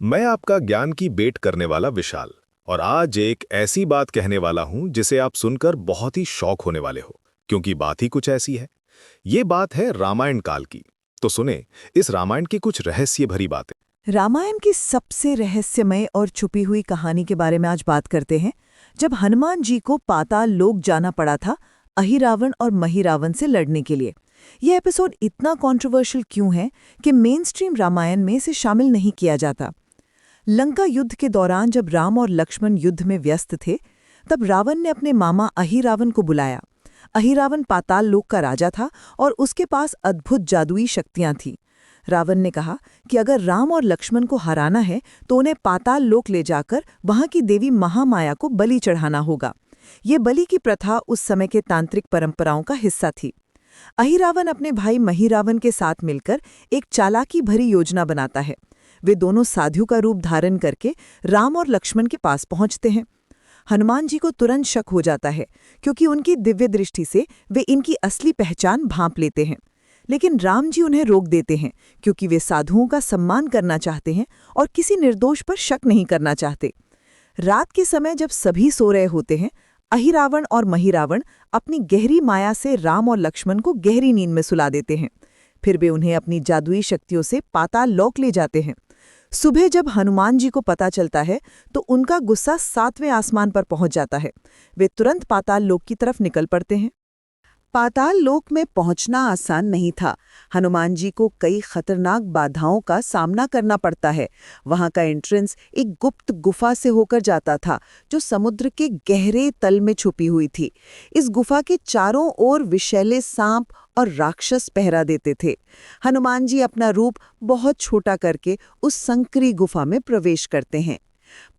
मैं आपका ज्ञान की बेट करने वाला विशाल। और आज एक ऐसी बात कहने वाला हूं जिसे आप सुनकर बहुत ही शौक होने वाले हो, क्योंकि बात ही कुछ ऐसी है। ये बात है रामायण काल की। तो सुने इस रामायण की कुछ रहस्य भरी बातें। रामायण की सबसे रहस्यमय और छुपी हुई कहानी के बारे में आज बात करते हैं। जब हनुमान जी को पाताल लोक जाना पड़ा था अहिरावण और महिरावण से लड़ने के लिए। यह एपिसोड इतना कंट्रोवर्शियल क्यों है कि मेन स्ट्रीम रामायण में इसे शामिल नहीं किया जाता। लंका युद्ध के दौरान जब राम और लक्ष्मण युद्ध में व्यस्त थे, तब रावण ने अपने मामा अहिरावण को बुलाया। अहिरावण पाताल लोक का राजा था और उसके पास अद्भुत जादुई शक्तियां थीं। रावण ने कहा कि अगर राम और लक्ष्मण को हराना है तो उन्हें पाताल लोक ले जाकर वहां की देवी महामाया को बलि चढ़ाना होगा। ये बलि की प्रथा उस समय के तांत्रिक परंपराओं का हिस्सा थी। अहिरावण अपने भाई महिरावण के साथ मिलकर एक चालाकी भरी योजना बनाता है। वे दोनों साधु का रूप धारण करके राम और लक्ष्मण के पास पहुंचते हैं। हनुमान जी को तुरंत शक हो जाता है, क्योंकि उनकी दिव्य दृष्टि से वे इनकी असली पहचान भांप लेते हैं। लेकिन राम जी उन्हें रोक देते हैं, क्योंकि वे साधुओं का सम्मान करना चाहते हैं और किसी निर्दोष पर शक नहीं करना चाहते। रात के समय जब सभी सो रहे होते हैं, अहिरावण और महिरावण अपनी गहरी माया से राम और लक्ष्मण को गहरी नींद में सुला देते हैं। फिर वे उन्हें अपनी जादुई शक्तियों से पाताल लोक ले जाते हैं। सुबह जब हनुमान जी को पता चलता है तो उनका गुस्सा 7वें आसमान पर पहुंच जाता है। वे तुरंत पाताल लोक की तरफ निकल पड़ते हैं। पाताल लोक में पहुंचना आसान नहीं था। हनुमान जी को कई खतरनाक बाधाओं का सामना करना पड़ता है। वहां का एंट्रेंस एक गुप्त गुफा से होकर जाता था, जो समुद्र के गहरे तल में छुपी हुई थी। इस गुफा के चारों ओर विषैले सांप और राक्षस पहरा देते थे। हनुमान जी अपना रूप बहुत छोटा करके उस संकरी गुफा में प्रवेश करते हैं।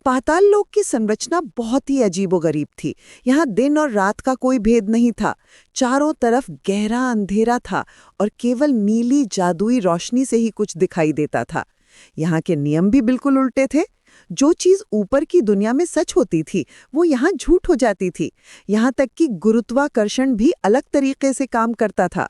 पाताल लोक की संरचना बहुत ही अजीबोगरीब थी। यहाँ दिन और रात का कोई भेद नहीं था। चारों तरफ गहरा अंधेरा था और केवल नीली जादुई रोशनी से ही कुछ दिखाई देता था। यहाँ के नियम भी बिल्कुल उल्टे थे। जो चीज ऊपर की दुनिया में सच होती थी, वो यहाँ झूठ हो जाती थी। यहाँ तक कि गुरुत्वाकर्षण भी अलग तरीके से काम करता था।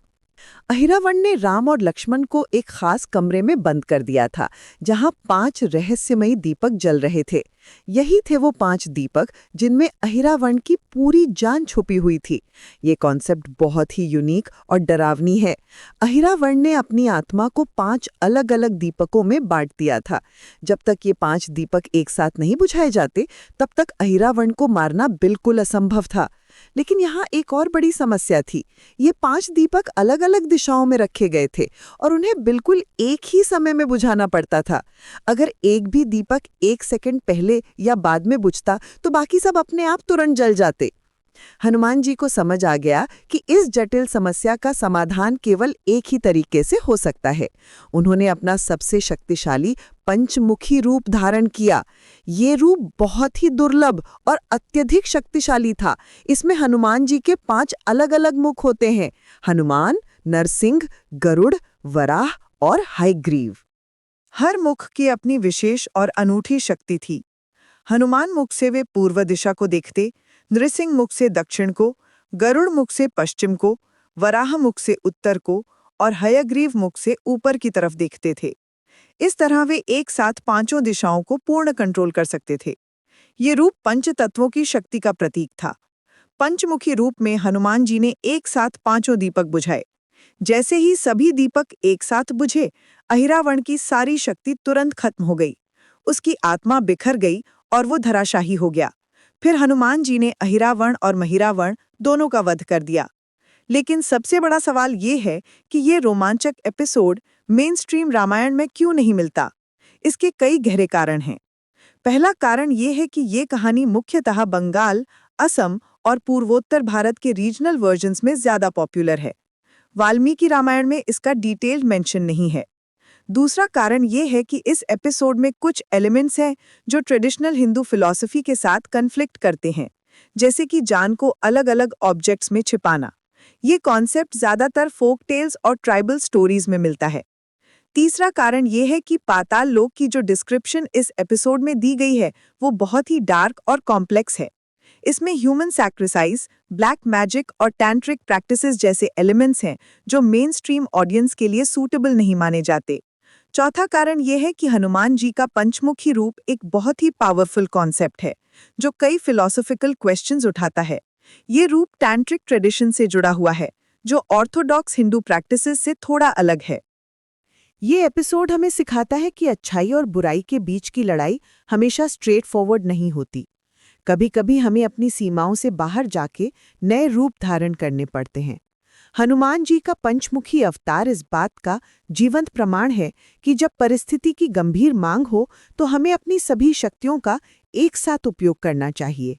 अहिरावण ने राम और लक्ष्मण को एक खास कमरे में बंद कर दिया था, जहां 5 रहस्यमयी दीपक जल रहे थे। यही थे वो 5 दीपक जिनमें अहिरावण की पूरी जान छुपी हुई थी। ये कॉन्सेप्ट बहुत ही यूनिक और डरावनी है। अहिरावण ने अपनी आत्मा को 5 अलग-अलग दीपकों में बांट दिया था। जब तक ये 5 दीपक एक साथ नहीं बुझाए जाते, तब तक अहिरावण को मारना बिल्कुल असंभव था। लेकिन यहाँ एक और बड़ी समस्या थी। ये 5 दीपक अलग-अलग दिशाओं में रखे गए थे और उन्हें बिल्कुल एक ही समय में बुझाना पड़ता था। अगर एक भी दीपक 1 सेकंड पहले या बाद में बुझता तो बाकी सब अपने आप तुरंत जल जाते। हनुमान जी को समझ आ गया कि इस जटिल समस्या का समाधान केवल एक ही तरीके से हो सकता है। उन्होंने अपना सबसे शक्तिशाली पंचमुखी रूप धारण किया। ये रूप बहुत ही दुर्लभ और अत्यधिक शक्तिशाली था। इसमें हनुमान जी के 5 अलग-अलग मुख होते हैं: हनुमान, नरसिंह, गरुड़, वराह और हयग्रीव। हर मुख की अपनी विशेष और अनूठी शक्ति थी। हनुमान मुख से वे पूर्व दिशा को देखते, नृसिंह मुख से दक्षिण को, गरुड़ मुख से पश्चिम को, वराह मुख से उत्तर को और हयग्रीव मुख से ऊपर की तरफ देखते थे। इस तरह वे एक साथ 5 दिशाओं को पूर्ण कंट्रोल कर सकते थे। ये रूप पंच तत्वों की शक्ति का प्रतीक था। पंचमुखी रूप में हनुमान जी ने एक साथ 5 दीपक बुझाए। जैसे ही सभी दीपक एक साथ बुझे, अहिरावण की सारी शक्ति तुरंत खत्म हो गई। उसकी आत्मा बिखर गई और वो धराशाही हो गया। फिर हनुमान जी ने अहिरावण और महिरावण दोनों का वध कर दिया। लेकिन सबसे बड़ा सवाल ये है कि ये रोमांचक एपिसोड मेन स्ट्रीम रामायण में क्यों नहीं मिलता। इसके कई गहरे कारण हैं। पहला कारण ये है कि ये कहानी मुख्यतः बंगाल, असम और पूर्वोत्तर भारत के रीजनल वर्जन्स में ज्यादा पॉपुलर है। वाल्मीकि रामायण में इसका डिटेल्ड मेंशन नहीं है। दूसरा कारण ये है कि इस एपिसोड में कुछ एलिमेंट्स हैं जो ट्रेडिशनल हिंदू फिलॉसफी के साथ कन्फ्लिक्ट करते हैं, जैसे कि जान को अलग-अलग ऑब्जेक्ट्स में छिपाना। ये कॉन्सेप्ट ज्यादातर फोक टेल्स और ट्राइबल स्टोरीज में मिलता है। तीसरा कारण ये है कि पाताल लोक की जो डिस्क्रिप्शन इस एपिसोड में दी गई है, वो बहुत ही डार्क और कॉम्प्लेक्स है। इसमें ह्यूमन सैक्रिफाइस, ब्लैक मैजिक और टैंट्रिक प्रैक्टिसेस जैसे एलिमेंट्स हैं जो मेन स्ट्रीम ऑडियंस के लिए सूटेबल नहीं माने जाते। चौथा कारण यह है कि हनुमान जी का पंचमुखी रूप एक बहुत ही पावरफुल कॉन्सेप्ट है जो कई फिलोसॉफिकल क्वेश्चंस उठाता है। ये रूप टैंट्रिक ट्रेडिशन से जुड़ा हुआ है जो ऑर्थोडॉक्स हिंदू प्रैक्टिसेस से थोड़ा अलग है। ये एपिसोड हमें सिखाता है कि अच्छाई और बुराई के बीच की लड़ाई हमेशा स्ट्रेट फॉरवर्ड नहीं होती। कभी-कभी हमें अपनी सीमाओं से बाहर जाके नए रूप धारण करने पड़ते हैं। हनुमान जी का पंचमुखी अवतार इस बात का जीवंत प्रमाण है कि जब परिस्थिति की गंभीर मांग हो तो हमें अपनी सभी शक्तियों का एक साथ उपयोग करना चाहिए।